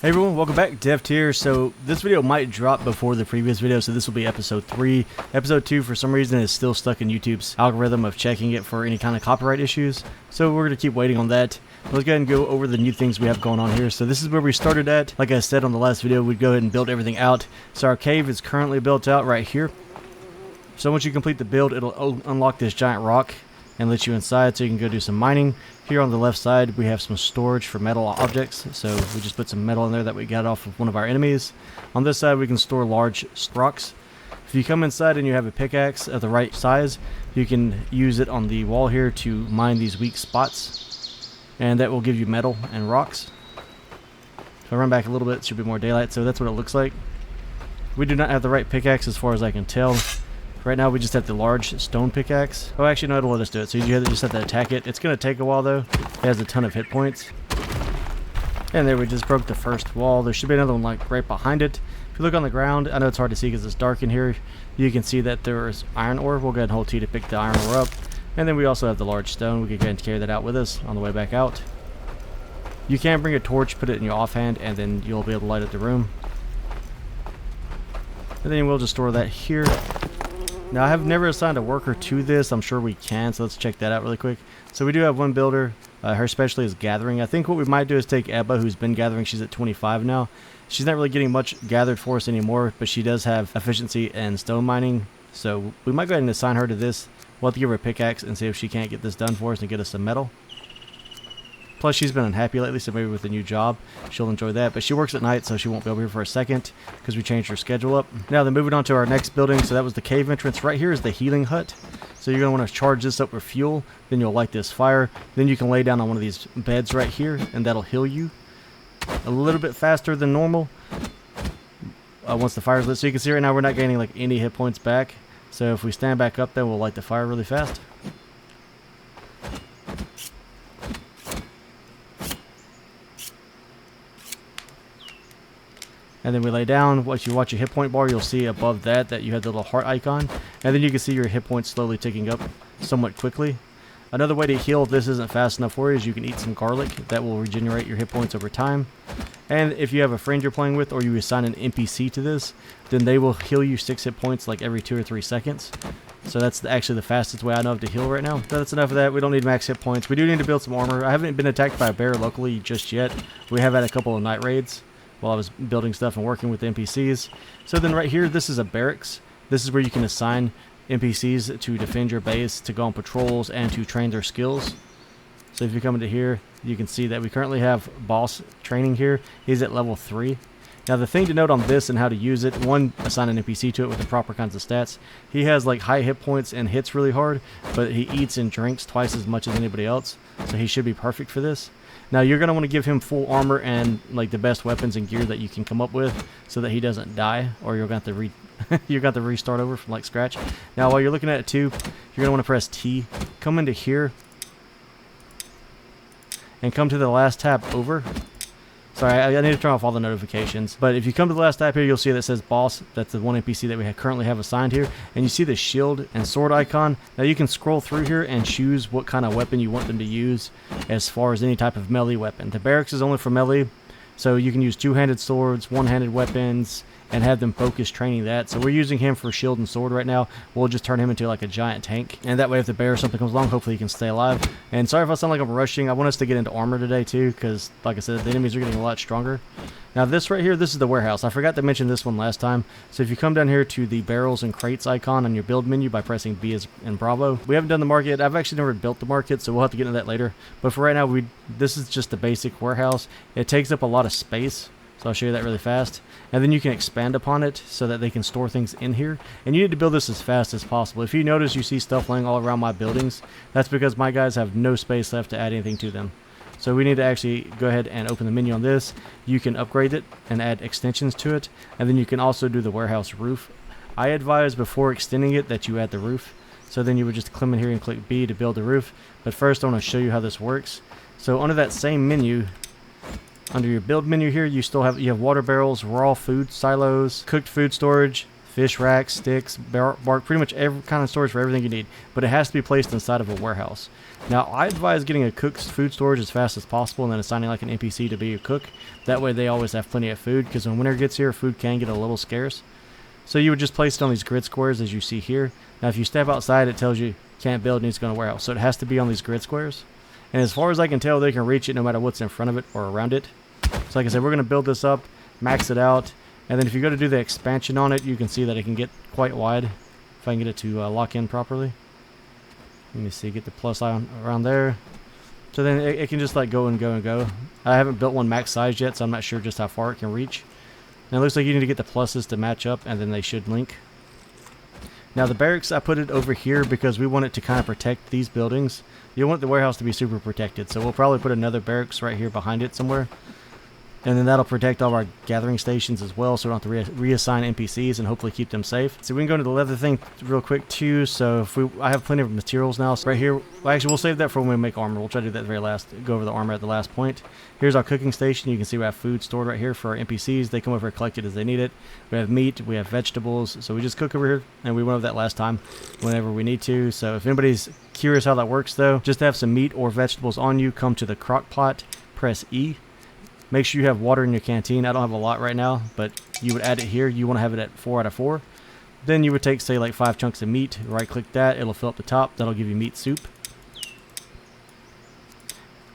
Hey everyone, welcome back. Dev here. So this video might drop before the previous video, so this will be episode 3. Episode 2 for some reason is still stuck in YouTube's algorithm of checking it for any kind of copyright issues, so we're going to keep waiting on that. Let's go ahead and go over the new things we have going on here. So this is where we started at. Like I said on the last video, we'd go ahead and build everything out. So our cave is currently built out right here. So once you complete the build, it'll unlock this giant rock and let you inside so you can go do some mining. Here on the left side we have some storage for metal objects, so we just put some metal in there that we got off of one of our enemies. On this side we can store large rocks. If you come inside and you have a pickaxe at the right size, you can use it on the wall here to mine these weak spots, and that will give you metal and rocks. If I run back a little bit, it should be more daylight. So that's what it looks like. We do not have the right pickaxe as far as I can tell. Right now we just have the large stone pickaxe. Oh, actually no, it'll let us do it. So you just have to attack it. It's going to take a while though. It has a ton of hit points. And there, we just broke the first wall. There should be another one like right behind it. If you look on the ground, I know it's hard to see because it's dark in here. You can see that there is iron ore. We'll go ahead and hold T to pick the iron ore up. And then we also have the large stone. We can go ahead and carry that out with us on the way back out. You can bring a torch, put it in your offhand, and then you'll be able to light up the room. And then we'll just store that here. Now, I have never assigned a worker to this. I'm sure we can, so let's check that out really quick. So we do have one builder. Her specialty is gathering. I think what we might do is take Ebba, who's been gathering. She's at 25 now. She's not really getting much gathered for us anymore, but she does have efficiency and stone mining. So we might go ahead and assign her to this. We'll have to give her a pickaxe and see if she can't get this done for us and get us some metal. Plus, she's been unhappy lately, so maybe with the new job, she'll enjoy that. But she works at night, so she won't be over here for a second because we changed her schedule up. Now, then moving on to our next building. So that was the cave entrance. Right here is the healing hut. So you're going to want to charge this up with fuel. Then you'll light this fire. Then you can lay down on one of these beds right here, and that'll heal you a little bit faster than normal once the fire's lit. So you can see right now we're not gaining like any hit points back. So if we stand back up, then we'll light the fire really fast. And then we lay down. Once you watch your hit point bar, you'll see above that you have the little heart icon. And then you can see your hit points slowly ticking up somewhat quickly. Another way to heal if this isn't fast enough for you is you can eat some garlic. That will regenerate your hit points over time. And if you have a friend you're playing with, or you assign an NPC to this, then they will heal you 6 hit points like every 2 or 3 seconds. So that's actually the fastest way I know of to heal right now. But that's enough of that. We don't need max hit points. We do need to build some armor. I haven't been attacked by a bear locally just yet. We have had a couple of night raids while I was building stuff and working with the NPCs. So then right here, this is a barracks. This is where you can assign NPCs to defend your base, to go on patrols, and to train their skills. So if you come into here, you can see that we currently have boss training here. He's at level 3. Now the thing to note on this and how to use it, one, assign an NPC to it with the proper kinds of stats. He has like high hit points and hits really hard, but he eats and drinks twice as much as anybody else, so he should be perfect for this. Now you're going to want to give him full armor and like the best weapons and gear that you can come up with so that he doesn't die, or you're going to have to you're going to restart over from like scratch. Now while you're looking at it too, you're going to want to press T, come into here, and come to the last tab over. Sorry, I need to turn off all the notifications. But if you come to the last tab here, you'll see that says boss. That's the one NPC that we currently have assigned here. And you see the shield and sword icon. Now you can scroll through here and choose what kind of weapon you want them to use as far as any type of melee weapon. The barracks is only for melee, so you can use two-handed swords, one-handed weapons, and have them focus training that. So we're using him for shield and sword right now. We'll just turn him into like a giant tank, and that way if the bear or something comes along, hopefully he can stay alive. And sorry if I sound like I'm rushing. I want us to get into armor today too, because like I said, the enemies are getting a lot stronger. Now this right here, this is the warehouse. I forgot to mention this one last time. So if you come down here to the barrels and crates icon on your build menu by pressing B as in Bravo. We haven't done the market. I've actually never built the market, so we'll have to get into that later. But for right now, this is just the basic warehouse. It takes up a lot of space, so I'll show you that really fast. And then you can expand upon it so that they can store things in here. And you need to build this as fast as possible. If you notice you see stuff laying all around my buildings, that's because my guys have no space left to add anything to them. So we need to actually go ahead and open the menu on this. You can upgrade it and add extensions to it. And then you can also do the warehouse roof. I advise before extending it that you add the roof. So then you would just come in here and click B to build the roof. But first I want to show you how this works. So under that same menu, under your build menu here, you have water barrels, raw food silos, cooked food storage, fish racks, sticks, bark, pretty much every kind of storage for everything you need. But it has to be placed inside of a warehouse. Now, I advise getting a cook's food storage as fast as possible and then assigning like an NPC to be your cook. That way they always have plenty of food, because when winter gets here, food can get a little scarce. So you would just place it on these grid squares as you see here. Now, if you step outside, it tells you can't build, needs to go in a warehouse. So it has to be on these grid squares. And as far as I can tell, they can reach it no matter what's in front of it or around it. So like I said, we're going to build this up, max it out. And then if you go to do the expansion on it, you can see that it can get quite wide. If I can get it to lock in properly. Let me see, get the plus icon around there. So then it can just like go and go and go. I haven't built one max size yet, so I'm not sure just how far it can reach. Now it looks like you need to get the pluses to match up, and then they should link. Now the barracks, I put it over here because we want it to kind of protect these buildings. You want the warehouse to be super protected, so we'll probably put another barracks right here behind it somewhere. And then that'll protect all our gathering stations as well, so we don't have to reassign NPCs and hopefully keep them safe. So we can go into the leather thing real quick too. So if I have plenty of materials now. So right here, well, actually we'll save that for when we make armor. We'll try to do that at the very last, go over the armor at the last point. Here's our cooking station. You can see we have food stored right here for our NPCs. They come over and collect it as they need it. We have meat, we have vegetables. So we just cook over here, and we went over that last time whenever we need to. So if anybody's curious how that works though, just to have some meat or vegetables on you, come to the crock pot, press E. Make sure you have water in your canteen. I don't have a lot right now, but you would add it here. You want to have it at 4 out of 4. Then you would take, say, like 5 chunks of meat. Right-click that. It'll fill up the top. That'll give you meat soup.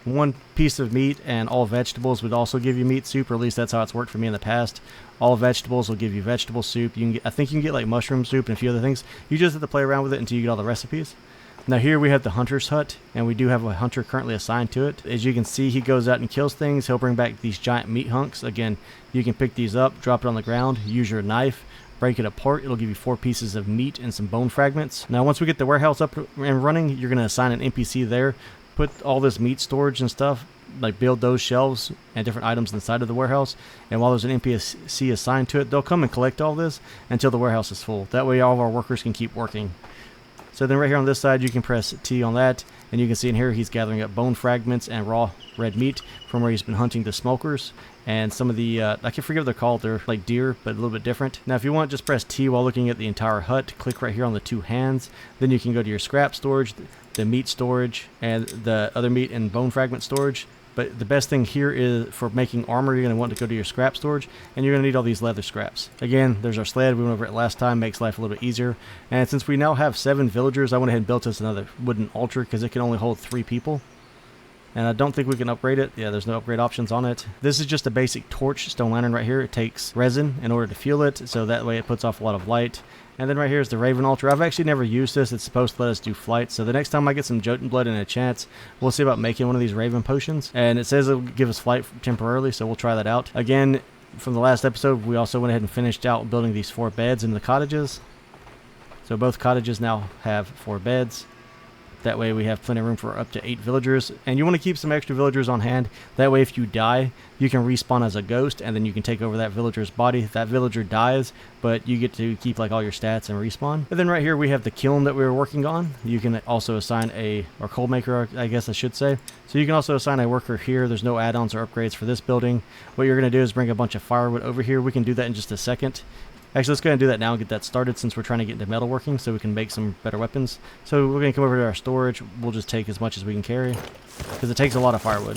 1 piece of meat and all vegetables would also give you meat soup, or at least that's how it's worked for me in the past. All vegetables will give you vegetable soup. You can get, I think you can get like mushroom soup and a few other things. You just have to play around with it until you get all the recipes. Now here we have the hunter's hut, and we do have a hunter currently assigned to it. As you can see, he goes out and kills things. He'll bring back these giant meat hunks. Again, you can pick these up, drop it on the ground, use your knife, break it apart. It'll give you 4 pieces of meat and some bone fragments. Now once we get the warehouse up and running, you're going to assign an NPC there, put all this meat storage and stuff, like build those shelves and different items inside of the warehouse. And while there's an NPC assigned to it, they'll come and collect all this until the warehouse is full. That way all of our workers can keep working. So then right here on this side, you can press T on that, and you can see in here he's gathering up bone fragments and raw red meat from where he's been hunting the smokers. And some of the, I can forget what they're called, they're like deer, but a little bit different. Now if you want, just press T while looking at the entire hut, click right here on the 2 hands. Then you can go to your scrap storage, the meat storage, and the other meat and bone fragment storage. But the best thing here is for making armor, you're going to want to go to your scrap storage, and you're going to need all these leather scraps. Again, there's our sled. We went over it last time. Makes life a little bit easier. And since we now have 7 villagers, I went ahead and built us another wooden altar because it can only hold 3 people. And I don't think we can upgrade it. Yeah, there's no upgrade options on it. This is just a basic torch stone lantern right here. It takes resin in order to fuel it, so that way it puts off a lot of light. And then right here is the Raven Altar. I've actually never used this. It's supposed to let us do flight. So the next time I get some Jotun blood and a chance, we'll see about making one of these Raven potions. And it says it'll give us flight temporarily, so we'll try that out. Again, from the last episode, we also went ahead and finished out building these 4 beds in the cottages. So both cottages now have 4 beds. That way we have plenty of room for up to 8 villagers. And you want to keep some extra villagers on hand. That way if you die, you can respawn as a ghost, and then you can take over that villager's body. If that villager dies, but you get to keep like all your stats and respawn. And then right here we have the kiln that we were working on. You can also assign or coal maker, I guess I should say. So you can also assign a worker here. There's no add-ons or upgrades for this building. What you're going to do is bring a bunch of firewood over here. We can do that in just a second. Actually, let's go ahead and do that now and get that started since we're trying to get into metalworking so we can make some better weapons. So we're going to come over to our storage. We'll just take as much as we can carry because it takes a lot of firewood.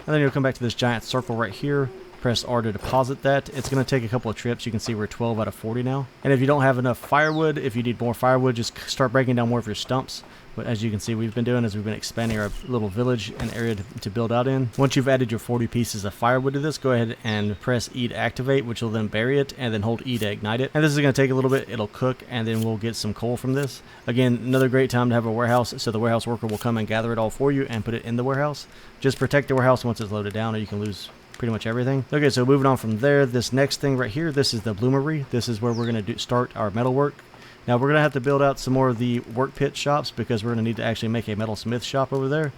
And then you'll come back to this giant circle right here. Press R to deposit that. It's going to take a couple of trips. You can see we're 12 out of 40 now. And if you don't have enough firewood, if you need more firewood, just start breaking down more of your stumps. But as you can see, we've been doing is we've been expanding our little village and area to build out in. Once you've added your 40 pieces of firewood to this, go ahead and press E to activate, which will then bury it, and then hold E to ignite it. And this is going to take a little bit. It'll cook, and then we'll get some coal from this. Again, another great time to have a warehouse, so the warehouse worker will come and gather it all for you and put it in the warehouse. Just protect the warehouse once it's loaded down, or you can lose pretty much everything. Okay, so moving on from there, this next thing right here, this is the bloomery. This is where we're going to start our metalwork. Now we're going to have to build out some more of the work pit shops because we're going to need to actually make a metalsmith shop over there.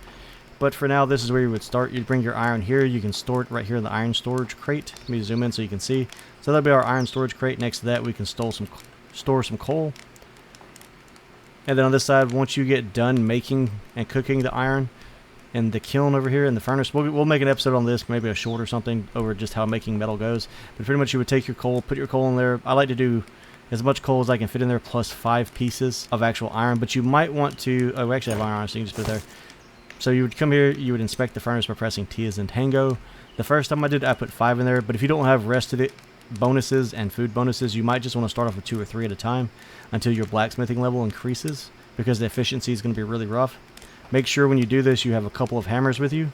But for now, this is where you would start. You'd bring your iron here. You can store it right here in the iron storage crate. Let me zoom in so you can see. So that'll be our iron storage crate. Next to that, we can store some coal. And then on this side, once you get done making and cooking the iron, in the kiln over here in the furnace. We'll make an episode on this, maybe a short or something, over just how making metal goes. But pretty much you would take your coal, put your coal in there. I like to do as much coal as I can fit in there, plus 5 pieces of actual iron. But you might want to, oh, we actually have iron, so you can just put it there. So you would come here, you would inspect the furnace by pressing T as in Tango. The first time I did, I put 5 in there. But if you don't have rested bonuses and food bonuses, you might just want to start off with 2 or 3 at a time until your blacksmithing level increases, because the efficiency is going to be really rough. Make sure when you do this you have a couple of hammers with you.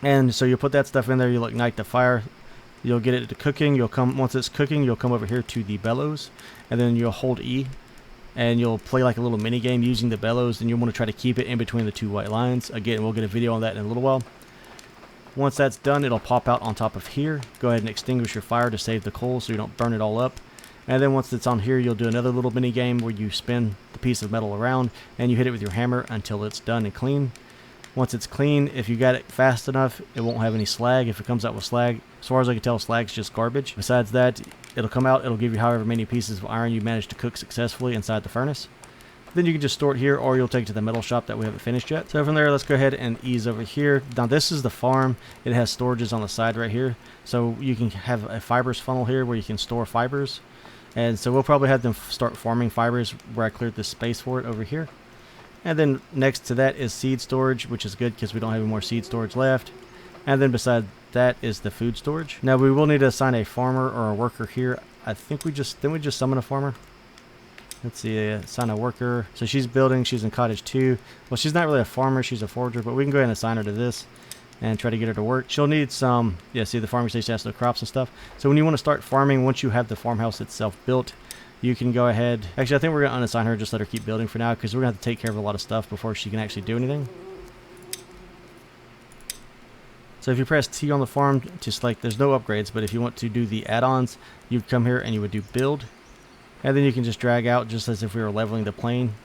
And so you'll put that stuff in there, you'll ignite the fire, you'll get it to cooking, once it's cooking you'll come over here to the bellows, and then you'll hold E and you'll play like a little mini game using the bellows, and you'll want to try to keep it in between the 2 white lines. Again, we'll get a video on that in a little while. Once that's done, it'll pop out on top of here. Go ahead and extinguish your fire to save the coal so you don't burn it all up. And then once it's on here, you'll do another little mini game where you spin the piece of metal around and you hit it with your hammer until it's done and clean. Once it's clean, if you got it fast enough, it won't have any slag. If it comes out with slag, as far as I can tell, slag's just garbage. Besides that, it'll come out, it'll give you however many pieces of iron you managed to cook successfully inside the furnace. Then you can just store it here, or you'll take it to the metal shop that we haven't finished yet. So from there, let's go ahead and ease over here. Now this is the farm. It has storages on the side right here. So you can have a fibers funnel here where you can store fibers. And so we'll probably have them start farming fibers where I cleared this space for it over here. And then next to that is seed storage, which is good because we don't have any more seed storage left. And then beside that is the food storage. Now we will need to assign a farmer or a worker here. I think didn't we just summon a farmer? Let's see, assign a worker. So she's building, she's in cottage 2. Well, she's not really a farmer, she's a forager, but we can go ahead and assign her to this and try to get her to work. She'll need some, yeah, see the farming station has the crops and stuff. So when you want to start farming, once you have the farmhouse itself built, you can go ahead. Actually, I think we're going to unassign her, just let her keep building for now, because we're going to have to take care of a lot of stuff before she can actually do anything. So if you press T on the farm, just like there's no upgrades, but if you want to do the add-ons, you'd come here and you would do build. And then you can just drag out just as if we were leveling the plane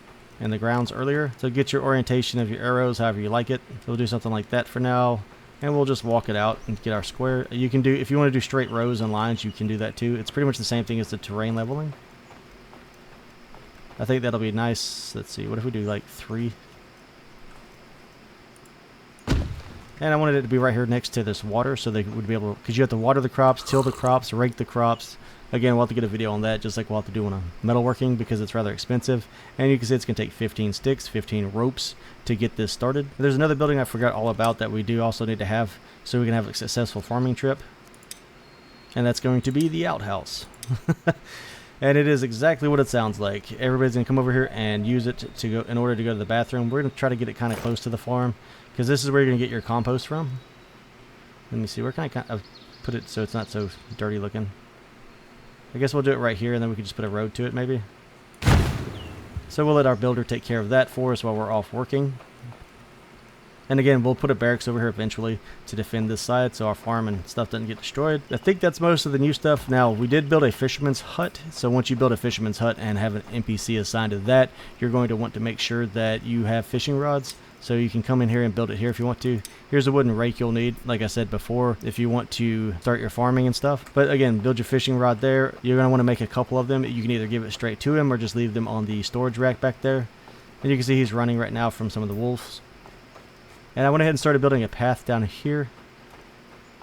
and the grounds earlier. So get your orientation of your arrows however you like it. So we'll do something like that for now. And we'll just walk it out and get our square. You can do, if you want to do straight rows and lines, you can do that too. It's pretty much the same thing as the terrain leveling. I think that'll be nice. Let's see, what if we do like 3? And I wanted it to be right here next to this water so they would be able to, because you have to water the crops, till the crops, rake the crops. Again, we'll have to get a video on that, just like we'll have to do on a metalworking, because it's rather expensive. And you can see it's going to take 15 sticks, 15 ropes to get this started. There's another building I forgot all about that we do also need to have so we can have a successful farming trip. And that's going to be the outhouse. And it is exactly what it sounds like. Everybody's going to come over here and use it to go in order to go to the bathroom. We're going to try to get it kind of close to the farm, because this is where you're going to get your compost from. Let me see, where can I kind of put it so it's not so dirty looking? I guess we'll do it right here, and then we can just put a road to it maybe. So we'll let our builder take care of that for us while we're off working. And again, we'll put a barracks over here eventually to defend this side so our farm and stuff doesn't get destroyed. I think that's most of the new stuff. Now, we did build a fisherman's hut. So once you build a fisherman's hut and have an NPC assigned to that, you're going to want to make sure that you have fishing rods. So you can come in here and build it here if you want to. Here's a wooden rake you'll need, like I said before, if you want to start your farming and stuff. But again, build your fishing rod there. You're going to want to make a couple of them. You can either give it straight to him or just leave them on the storage rack back there. And you can see he's running right now from some of the wolves. And I went ahead and started building a path down here,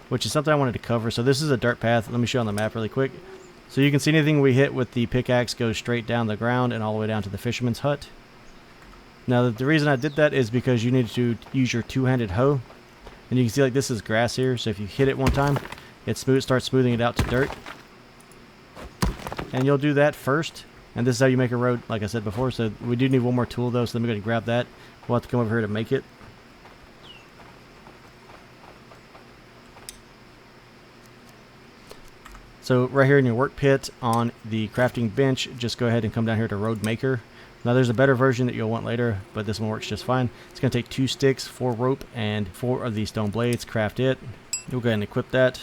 which is something I wanted to cover. So this is a dirt path. Let me show you on the map really quick. So you can see anything we hit with the pickaxe goes straight down the ground and all the way down to the fisherman's hut. Now the reason I did that is because you need to use your two-handed hoe. And you can see like this is grass here. So if you hit it one time, it starts smoothing it out to dirt. And you'll do that first. And this is how you make a road, like I said before. So we do need one more tool though, so let me go ahead and grab that. We'll have to come over here to make it. So right here in your work pit on the crafting bench, just go ahead and come down here to Road Maker. Now there's a better version that you'll want later, but this one works just fine. It's going to take 2 sticks, 4 rope, and 4 of these stone blades. Craft it. We'll go ahead and equip that.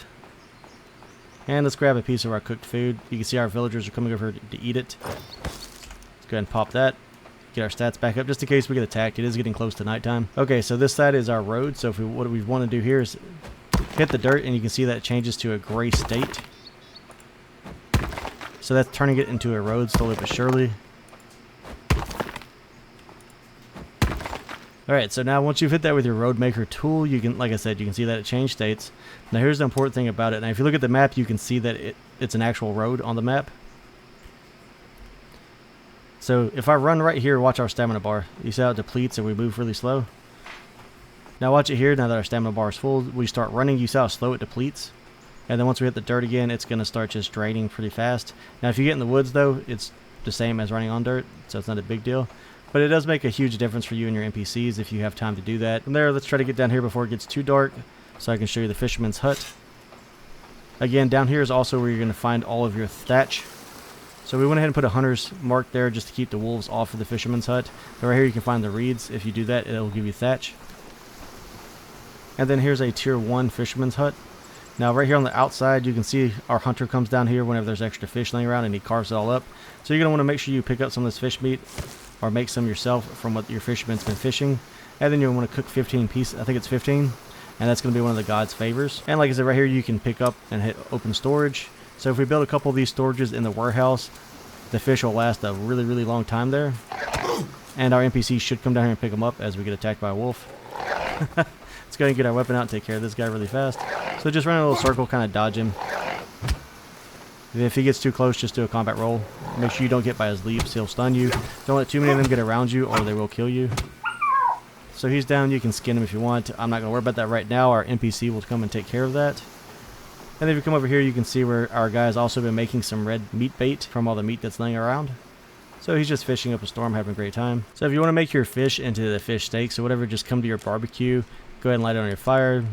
And let's grab a piece of our cooked food. You can see our villagers are coming over to eat it. Let's go ahead and pop that. Get our stats back up just in case we get attacked. It is getting close to nighttime. Okay, so this side is our road. So what we want to do here is hit the dirt, and you can see that it changes to a gray state. So that's turning it into a road slowly but surely. Alright, so now once you've hit that with your road maker tool, you can, like I said, you can see that it changed states. Now here's the important thing about it. Now if you look at the map, you can see that it's an actual road on the map. So if I run right here, watch our stamina bar. You see how it depletes and we move really slow? Now watch it here, now that our stamina bar is full, we start running, you see how slow it depletes? And then once we hit the dirt again, it's going to start just draining pretty fast. Now if you get in the woods though, it's the same as running on dirt, so it's not a big deal. But it does make a huge difference for you and your NPCs if you have time to do that. From there, let's try to get down here before it gets too dark so I can show you the fisherman's hut. Again, down here is also where you're going to find all of your thatch. So we went ahead and put a hunter's mark there just to keep the wolves off of the fisherman's hut. But right here you can find the reeds. If you do that, it'll give you thatch. And then here's a tier 1 fisherman's hut. Now right here on the outside you can see our hunter comes down here whenever there's extra fish laying around and he carves it all up. So you're going to want to make sure you pick up some of this fish meat or make some yourself from what your fisherman's been fishing. And then you'll want to cook 15 pieces, I think it's 15, and that's going to be one of the god's favors. And like I said, right here you can pick up and hit open storage. So if we build a couple of these storages in the warehouse, the fish will last a really, really long time there. And our NPCs should come down here and pick them up as we get attacked by a wolf. Let's go ahead and get our weapon out and take care of this guy really fast. So just run a little circle, kind of dodge him. If he gets too close, just do a combat roll. Make sure you don't get by his leaps, he'll stun you. Don't let too many of them get around you or they will kill you. So he's down, you can skin him if you want. I'm not going to worry about that right now. Our NPC will come and take care of that. And then if you come over here, you can see where our guy has also been making some red meat bait from all the meat that's laying around. So he's just fishing up a storm, having a great time. So if you want to make your fish into the fish steaks or whatever, just come to your barbecue, go ahead and light it on your fire.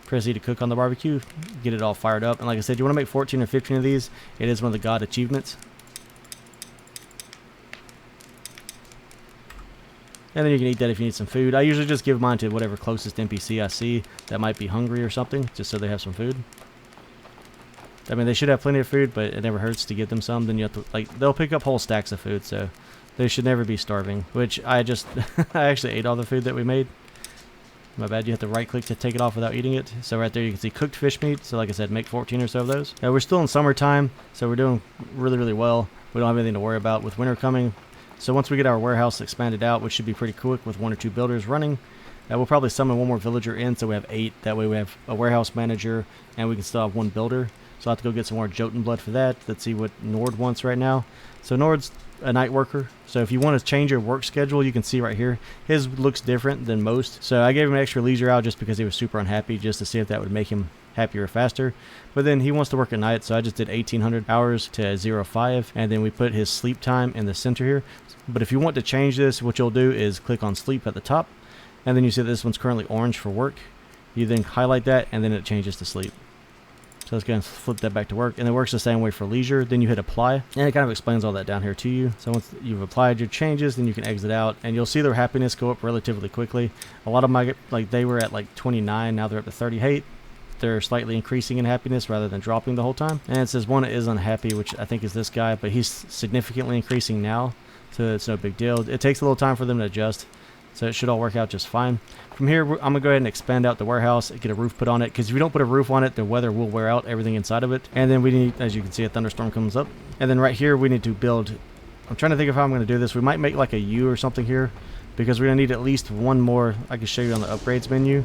Press E to cook on the barbecue, get it all fired up. And like I said, you want to make 14 or 15 of these. It is one of the god achievements. And then you can eat that if you need some food. I usually just give mine to whatever closest NPC I see that might be hungry or something, just so they have some food. I mean, they should have plenty of food, but it never hurts to give them some. Then you have to, like, they'll pick up whole stacks of food, so they should never be starving. Which I just, I actually ate all the food that we made. My bad, you have to right click to take it off without eating it. So right there you can see cooked fish meat. So like I said, make 14 or so of those. Now we're still in summertime, so we're doing really, really well. We don't have anything to worry about with winter coming. So once we get our warehouse expanded out, which should be pretty quick with 1 or 2 builders running, we'll probably summon 1 more villager in, so we have 8. That way we have a warehouse manager, and we can still have 1 builder. So I'll have to go get some more Jotun blood for that. Let's see what Nord wants right now. So Nord's a night worker. So if you want to change your work schedule, you can see right here. His looks different than most. So I gave him an extra leisure hour just because he was super unhappy, just to see if that would make him happier faster. But then he wants to work at night, so I just did 1800 hours to 0.5, and then we put his sleep time in the center here. But if you want to change this, what you'll do is click on sleep at the top, and then you see this one's currently orange for work. You then highlight that, and then it changes to sleep. So let's go and flip that back to work. And it works the same way for leisure. Then you hit apply. And it kind of explains all that down here to you. So once you've applied your changes, then you can exit out. And you'll see their happiness go up relatively quickly. A lot of my, like, they were at like 29. Now they're up to 38. They're slightly increasing in happiness rather than dropping the whole time. And it says one is unhappy, which I think is this guy. But he's significantly increasing now. So it's no big deal. It takes a little time for them to adjust. So it should all work out just fine. From here, I'm going to go ahead and expand out the warehouse, get a roof put on it, because if you don't put a roof on it, the weather will wear out everything inside of it. And then we need, as you can see, a thunderstorm comes up. And then right here, we need to build, I'm trying to think of how I'm going to do this. We might make like a U or something here, because we're going to need at least 1 more. I can show you on the upgrades menu.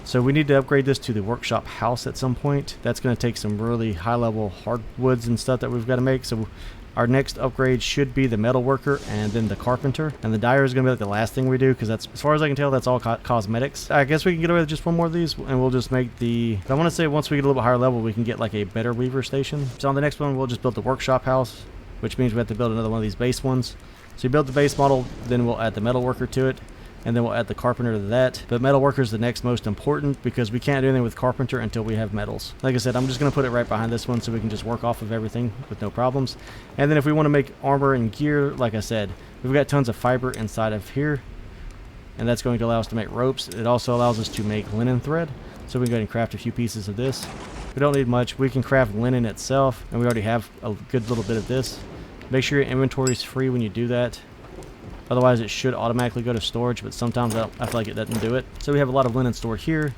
So we need to upgrade this to the workshop house at some point. That's going to take some really high-level hardwoods and stuff that we've got to make. So our next upgrade should be the metal worker and then the carpenter. And the dyer is going to be like the last thing we do, because that's, as far as I can tell, that's all cosmetics. I guess we can get away with just 1 more of these, and we'll just make the, I want to say once we get a little bit higher level, we can get like a better weaver station. So on the next one, we'll just build the workshop house, which means we have to build another one of these base ones. So you build the base model, then we'll add the metal worker to it, and then we'll add the carpenter to that. But metal worker is the next most important, because we can't do anything with carpenter until we have metals. Like I said, I'm just going to put it right behind this one so we can just work off of everything with no problems. And then if we want to make armor and gear, like I said, we've got tons of fiber inside of here, and that's going to allow us to make ropes. It also allows us to make linen thread, so we can go ahead and craft a few pieces of this. We don't need much. We can craft linen itself, and we already have a good little bit of this. Make sure your inventory is free when you do that. Otherwise, it should automatically go to storage, but sometimes I feel like it doesn't do it. So we have a lot of linen stored here.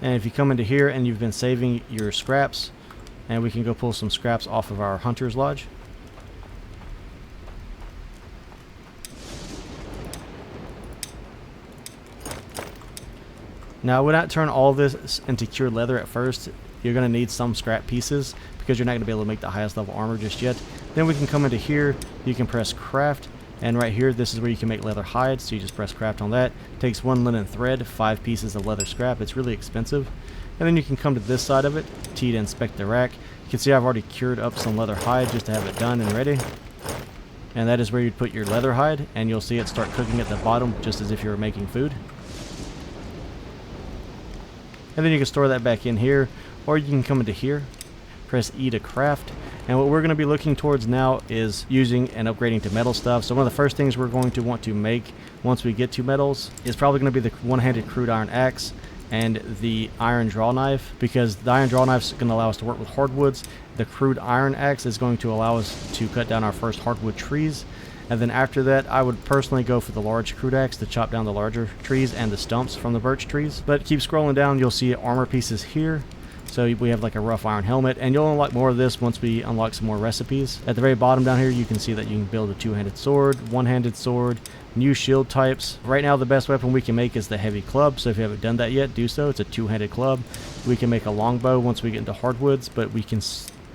And if you come into here and you've been saving your scraps, and we can go pull some scraps off of our hunter's lodge. Now I would not turn all this into cured leather at first. You're going to need some scrap pieces because you're not going to be able to make the highest level armor just yet. Then we can come into here, you can press craft, and right here this is where you can make leather hide, so you just press craft on that. Takes 1 linen thread, 5 pieces of leather scrap. It's really expensive. And then you can come to this side of it, T to inspect the rack. You can see I've already cured up some leather hide just to have it done and ready. And that is where you'd put your leather hide, and you'll see it start cooking at the bottom just as if you were making food. And then you can store that back in here, or you can come into here, press E to craft. And what we're going to be looking towards now is using and upgrading to metal stuff. So one of the first things we're going to want to make once we get to metals is probably going to be the one-handed crude iron axe and the iron draw knife, because the iron draw knife is going to allow us to work with hardwoods. The crude iron axe is going to allow us to cut down our first hardwood trees. And then after that, I would personally go for the large crude axe to chop down the larger trees and the stumps from the birch trees. But keep scrolling down, you'll see armor pieces here. So we have like a rough iron helmet, and you'll unlock more of this once we unlock some more recipes. At the very bottom down here, you can see that you can build a two-handed sword, one-handed sword, new shield types. Right now, the best weapon we can make is the heavy club, so if you haven't done that yet, do so. It's a two-handed club. We can make a longbow once we get into hardwoods, but we can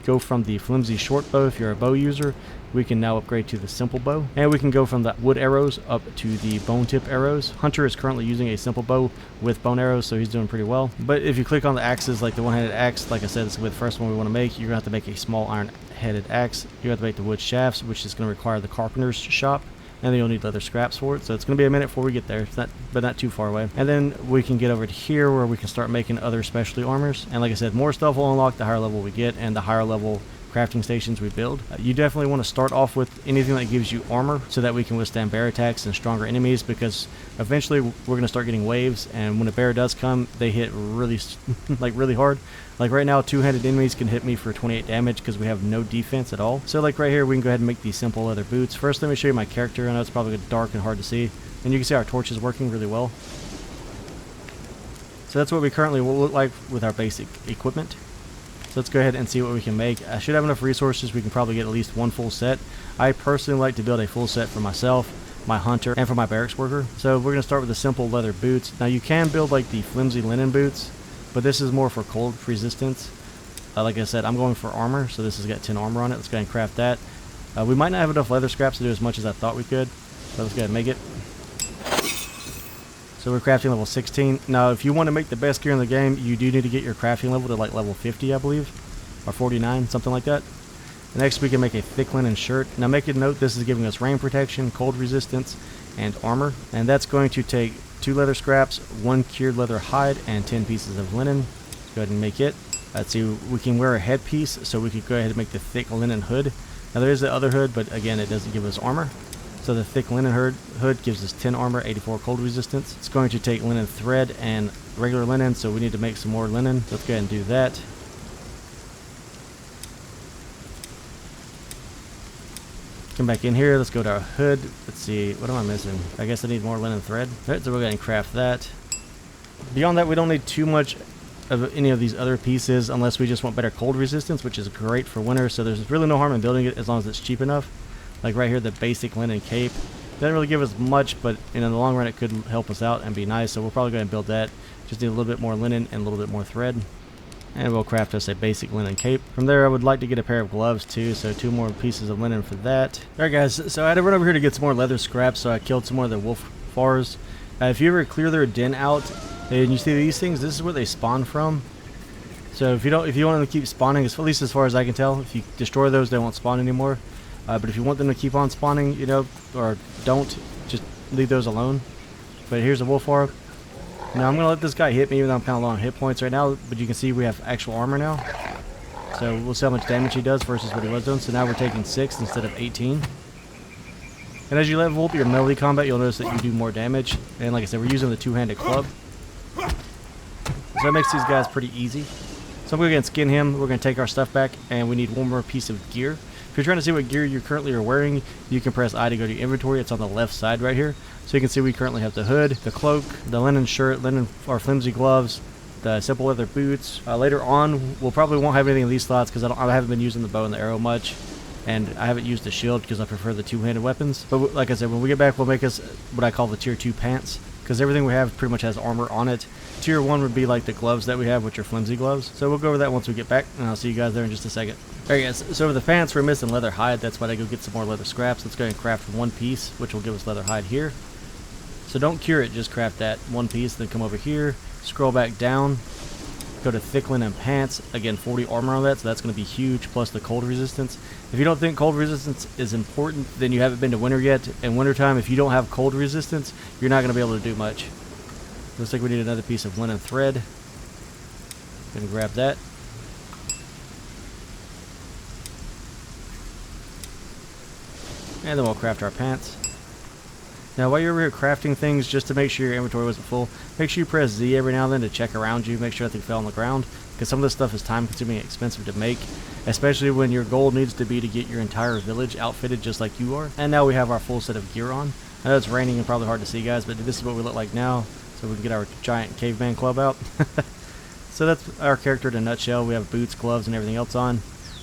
go from the flimsy short bow if you're a bow user. We can now upgrade to the simple bow, and we can go from the wood arrows up to the bone tip arrows. Hunter is currently using a simple bow with bone arrows, so he's doing pretty well. But if you click on the axes, like the one-handed axe, like I said, this will be the first one we want to make. You're going to have to make a small iron-headed axe. You have to make the wood shafts, which is going to require the carpenter's shop, and then you'll need leather scraps for it. So it's going to be a minute before we get there, it's not, but not too far away. And then we can get over to here where we can start making other specialty armors. And like I said, more stuff will unlock the higher level we get and the higher level crafting stations we build. You definitely want to start off with anything that gives you armor so that we can withstand bear attacks and stronger enemies, because eventually we're going to start getting waves, and when a bear does come, they hit really really hard. Like right now, two-handed enemies can hit me for 28 damage because we have no defense at all. So like right here, we can go ahead and make these simple leather boots. First, let me show you my character. I know it's probably dark and hard to see, and you can see our torch is working really well. So that's what we currently will look like with our basic equipment. So let's go ahead and see what we can make. I should have enough resources. We can probably get at least one full set. I personally like to build a full set for myself, my hunter, and for my barracks worker. So we're going to start with the simple leather boots. Now you can build like the flimsy linen boots, but this is more for cold resistance. Like I said, I'm going for armor, so this has got 10 armor on it. Let's go ahead and craft that. We might not have enough leather scraps to do as much as I thought we could, but let's go ahead and make it. So we're crafting level 16. Now, if you want to make the best gear in the game, you do need to get your crafting level to like level 50, I believe, or 49, something like that. Next, we can make a thick linen shirt. Now, make a note, this is giving us rain protection, cold resistance, and armor. And that's going to take 2 leather scraps, 1 cured leather hide, and 10 pieces of linen. Let's go ahead and make it. Let's see, we can wear a headpiece, so we could go ahead and make the thick linen hood. Now, there is the other hood, but again, it doesn't give us armor. So the thick linen hood gives us 10 armor, 84 cold resistance. It's going to take linen thread and regular linen, so we need to make some more linen. So let's go ahead and do that. Come back in here, let's go to our hood. Let's see, what am I missing? I guess I need more linen thread. Alright, so we're going to craft that. Beyond that, we don't need too much of any of these other pieces unless we just want better cold resistance, which is great for winter, so there's really no harm in building it as long as it's cheap enough. Like right here, the basic linen cape. Doesn't really give us much, but in the long run it could help us out and be nice, so we'll probably go ahead and build that. Just need a little bit more linen and a little bit more thread. And we'll craft us a basic linen cape. From there, I would like to get a pair of gloves too, so 2 more pieces of linen for that. Alright guys, so I had to run over here to get some more leather scraps, so I killed some more of the wolf fars. If you ever clear their den out, and you see these things, this is where they spawn from. So if you want them to keep spawning, at least as far as I can tell, if you destroy those, they won't spawn anymore. But if you want them to keep on spawning, you know, or don't, just leave those alone. But here's a wolf orb. Now I'm going to let this guy hit me even though I'm kind of low on hit points right now. But you can see we have actual armor now. So we'll see how much damage he does versus what he was doing. So now we're taking 6 instead of 18. And as you level up your melee combat, you'll notice that you do more damage. And like I said, we're using the two-handed club. So that makes these guys pretty easy. So I'm going to go and skin him. We're going to take our stuff back. And we need one more piece of gear. If you're trying to see what gear you currently are wearing, you can press I to go to your inventory. It's on the left side right here. So you can see we currently have the hood, the cloak, the linen shirt, linen or flimsy gloves, the simple leather boots. Later on, we'll probably won't have anything in these slots because I haven't been using the bow and the arrow much. And I haven't used the shield because I prefer the two-handed weapons. But like I said, when we get back, we'll make us what I call the tier 2 pants, because everything we have pretty much has armor on it. tier 1 would be like the gloves that we have, which are flimsy gloves. So we'll go over that once we get back, and I'll see you guys there in just a second. Alright guys, so for the pants we're missing leather hide. That's why I go get some more leather scraps. Let's go ahead and craft one piece, which will give us leather hide here. So don't cure it, just craft that one piece, then come over here, scroll back down, go to thick linen pants. Again, 40 armor on that, so that's going to be huge, plus the cold resistance. If you don't think cold resistance is important, then you haven't been to winter yet. In wintertime, if you don't have cold resistance, you're not going to be able to do much. Looks like we need another piece of linen thread. Gonna grab that. And then we'll craft our pants. Now while you're over here crafting things, just to make sure your inventory wasn't full, make sure you press Z every now and then to check around you, make sure nothing fell on the ground, because some of this stuff is time consuming and expensive to make, especially when your goal needs to be to get your entire village outfitted just like you are. And now we have our full set of gear on. I know it's raining and probably hard to see guys, but this is what we look like now, so we can get our giant caveman club out. So that's our character in a nutshell. We have boots, gloves, and everything else on.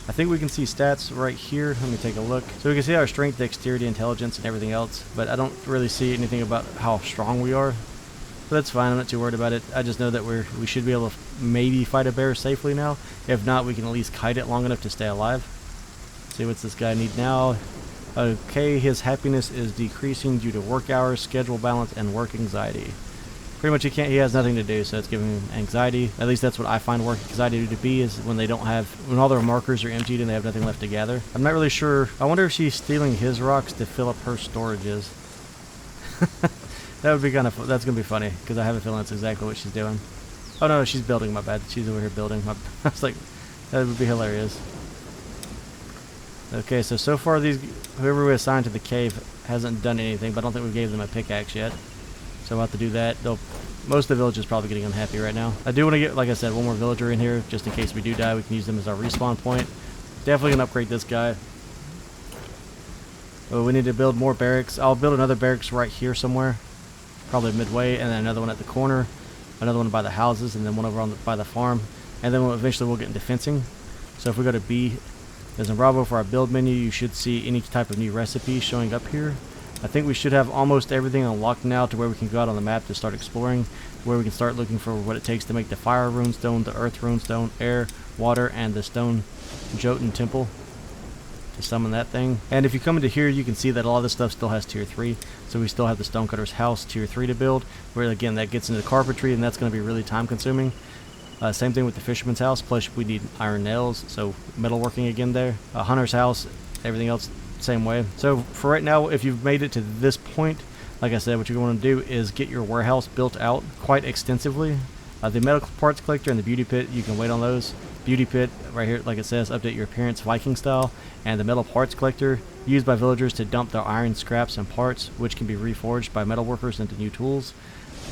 I think we can see stats right here. Let me take a look. So we can see our strength, dexterity, intelligence, and everything else, but I don't really see anything about how strong we are. But that's fine. I'm not too worried about it. I just know that we should be able to maybe fight a bear safely now. If not, we can at least kite it long enough to stay alive. See what's this guy need now. Okay, his happiness is decreasing due to work hours, schedule balance, and work anxiety. Pretty much he has nothing to do, so it's giving him anxiety. At least that's what I find work anxiety to be, is when when all their markers are emptied and they have nothing left to gather. I'm not really sure. I wonder if she's stealing his rocks to fill up her storages. That would be kind of, that's going to be funny, because I have a feeling that's exactly what she's doing. Oh no, she's building, my bad. She's over here building. I was like, that would be hilarious. Okay, so far whoever we assigned to the cave hasn't done anything, but I don't think we gave them a pickaxe yet. So we'll have to do that. Most of the village is probably getting unhappy right now. I do want to get, like I said, one more villager in here, just in case we do die. We can use them as our respawn point. Definitely going to upgrade this guy. Oh, we need to build more barracks. I'll build another barracks right here somewhere. Probably midway, and then another one at the corner. Another one by the houses, and then one over by the farm. And then eventually we'll get into fencing. So if we go to B, as in Bravo for our build menu, you should see any type of new recipe showing up here. I think we should have almost everything unlocked now to where we can go out on the map to start exploring, where we can start looking for what it takes to make the fire runestone, the earth runestone, air, water, and the stone Jotun temple to summon that thing. And if you come into here, you can see that a lot of this stuff still has tier 3, so we still have the stonecutter's house tier 3 to build, where again that gets into the carpentry, and that's going to be really time consuming. Same thing with the fisherman's house, plus we need iron nails, so metalworking again there. Hunter's house, everything else same way. So for right now, if you've made it to this point, like I said, what you're going to do is get your warehouse built out quite extensively. The medical parts collector and the beauty pit, you can wait on those. Beauty pit right here, like it says, update your appearance Viking style, and the metal parts collector used by villagers to dump their iron scraps and parts, which can be reforged by metal workers into new tools.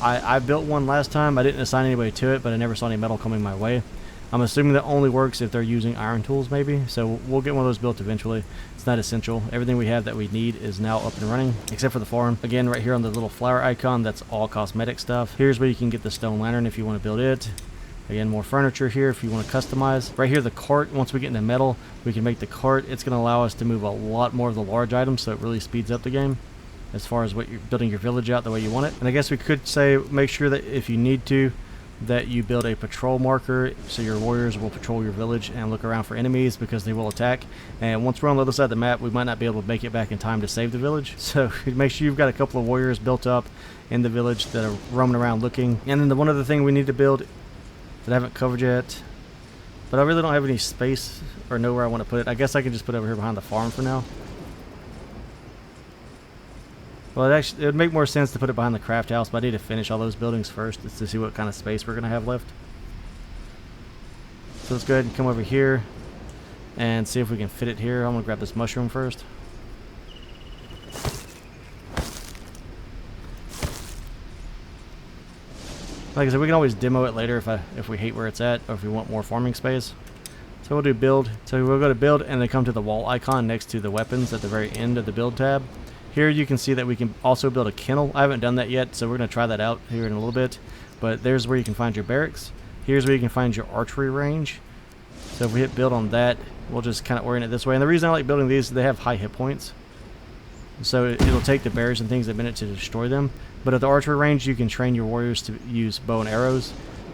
I built one last time. I didn't assign anybody to it, but I never saw any metal coming my way. I'm assuming that only works if they're using iron tools, maybe. So we'll get one of those built eventually. It's not essential. Everything we have that we need is now up and running, except for the farm. Again, right here on the little flower icon, that's all cosmetic stuff. Here's where you can get the stone lantern if you want to build it. Again, more furniture here if you want to customize. Right here, the cart, once we get into metal, we can make the cart. It's going to allow us to move a lot more of the large items, so it really speeds up the game as far as what you're building your village out the way you want it. And I guess we could say, make sure that if you need to, that you build a patrol marker so your warriors will patrol your village and look around for enemies, because they will attack. And once we're on the other side of the map, we might not be able to make it back in time to save the village. So make sure you've got a couple of warriors built up in the village that are roaming around looking. And then the one other thing we need to build that I haven't covered yet, but I really don't have any space or know where I want to put it. I guess I can just put it over here behind the farm for now. Well, it would make more sense to put it behind the craft house, but I need to finish all those buildings first to see what kind of space we're going to have left. So let's go ahead and come over here and see if we can fit it here. I'm going to grab this mushroom first. Like I said, we can always demo it later if we hate where it's at, or if we want more farming space. So we'll do build. So we'll go to build and then come to the wall icon next to the weapons at the very end of the build tab. Here you can see that we can also build a kennel. I haven't done that yet, so we're going to try that out here in a little bit. But there's where you can find your barracks. Here's where you can find your archery range. So if we hit build on that, we'll just kind of orient it this way. And the reason I like building these is they have high hit points. So it'll take the bears and things a minute to destroy them. But at the archery range, you can train your warriors to use bow and arrows.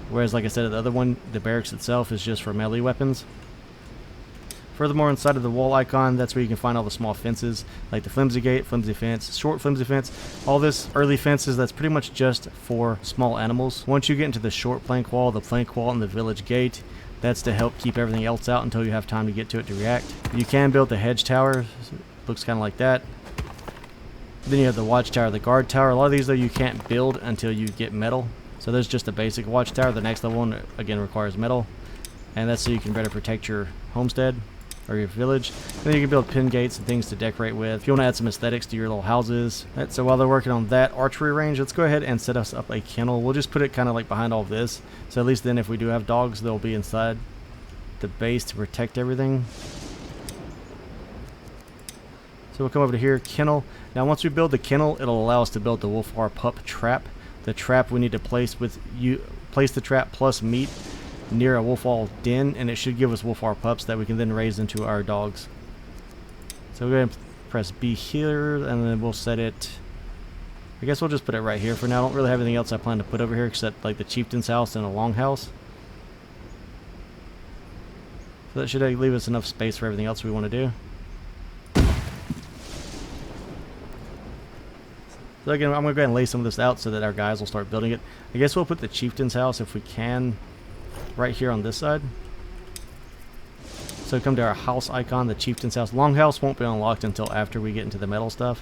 Whereas, like I said, at the other one, the barracks itself is just for melee weapons. Furthermore, inside of the wall icon, that's where you can find all the small fences, like the flimsy gate, flimsy fence, short flimsy fence. All this early fences, that's pretty much just for small animals. Once you get into the short plank wall, and the village gate, that's to help keep everything else out until you have time to get to it to react. You can build the hedge tower. Looks kind of like that. Then you have the watchtower, the guard tower. A lot of these, though, you can't build until you get metal. So there's just a basic watchtower. The next level one, again, requires metal. And that's so you can better protect your homestead or your village. Then you can build pin gates and things to decorate with. If you want to add some aesthetics to your little houses. Right, so while they're working on that archery range, let's go ahead and set us up a kennel. We'll just put it kind of like behind all of this. So at least then if we do have dogs, they'll be inside the base to protect everything. So we'll come over to here, kennel. Now once we build the kennel, it'll allow us to build the wolfar pup trap. The trap we need to place the trap plus meat near a wolfar den, and it should give us wolfar pups that we can then raise into our dogs. So we'll go ahead and press B here, and then we'll set it. I guess we'll just put it right here for now. I don't really have anything else I plan to put over here except like the chieftain's house and a longhouse. So that should leave us enough space for everything else we want to do. So again, I'm going to go ahead and lay some of this out so that our guys will start building it. I guess we'll put the chieftain's house, if we can, right here on this side. So come to our house icon, the chieftain's house. Longhouse won't be unlocked until after we get into the metal stuff.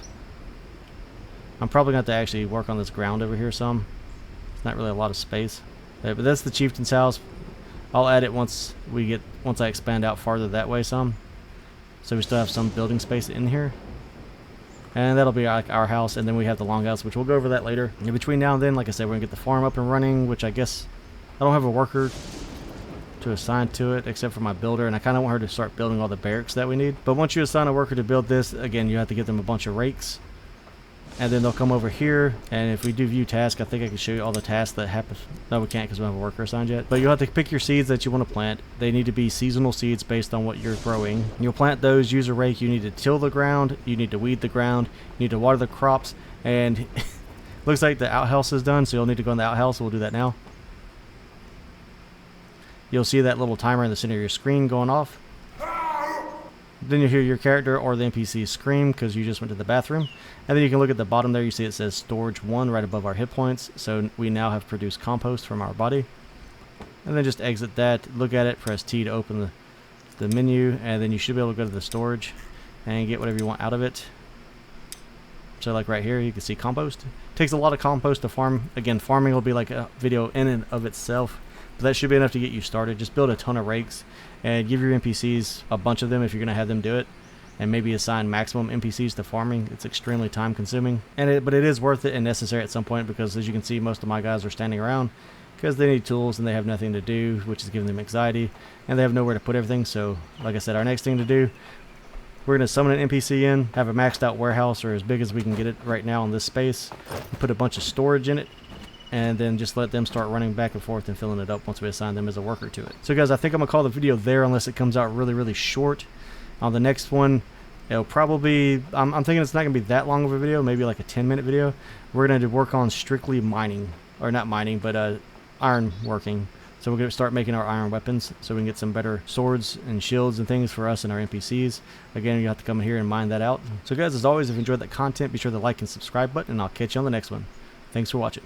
I'm probably going to have to actually work on this ground over here some. It's not really a lot of space. But that's the chieftain's house. I'll add it once I expand out farther that way some. So we still have some building space in here. And that'll be like our house, and then we have the longhouse, which we'll go over that later. In between now and then, like I said, we're going to get the farm up and running, which I guess I don't have a worker to assign to it except for my builder, and I kind of want her to start building all the barracks that we need. But once you assign a worker to build this, again, you have to give them a bunch of rakes. And then they'll come over here, and if we do view task, I think I can show you all the tasks that happen. No, we can't because we don't have a worker assigned yet. But you'll have to pick your seeds that you want to plant. They need to be seasonal seeds based on what you're growing. You'll plant those, use a rake. You need to till the ground. You need to weed the ground. You need to water the crops. And looks like the outhouse is done, so you'll need to go in the outhouse. We'll do that now. You'll see that little timer in the center of your screen going off. Then you hear your character or the NPC scream because you just went to the bathroom. And then you can look at the bottom there. You see it says storage 1 right above our hit points. So we now have produced compost from our body. And then just exit that. Look at it. Press T to open the menu. And then you should be able to go to the storage and get whatever you want out of it. So like right here, you can see compost. It takes a lot of compost to farm. Again, farming will be like a video in and of itself. But that should be enough to get you started. Just build a ton of rakes and give your NPCs a bunch of them if you're going to have them do it. And maybe assign maximum NPCs to farming. It's extremely time consuming. But it is worth it and necessary at some point because as you can see, most of my guys are standing around because they need tools and they have nothing to do, which is giving them anxiety. And they have nowhere to put everything. So like I said, our next thing to do, we're going to summon an NPC in, have a maxed out warehouse or as big as we can get it right now in this space. Put a bunch of storage in it. And then just let them start running back and forth and filling it up once we assign them as a worker to it. So guys, I think I'm going to call the video there unless it comes out really, really short. On the next one, it'll probably, I'm thinking it's not going to be that long of a video, maybe like a 10-minute video. We're going to work on strictly mining, or not mining, but iron working. So we're going to start making our iron weapons so we can get some better swords and shields and things for us and our NPCs. Again, you have to come here and mine that out. So guys, as always, if you enjoyed that content, be sure to like and subscribe button, and I'll catch you on the next one. Thanks for watching.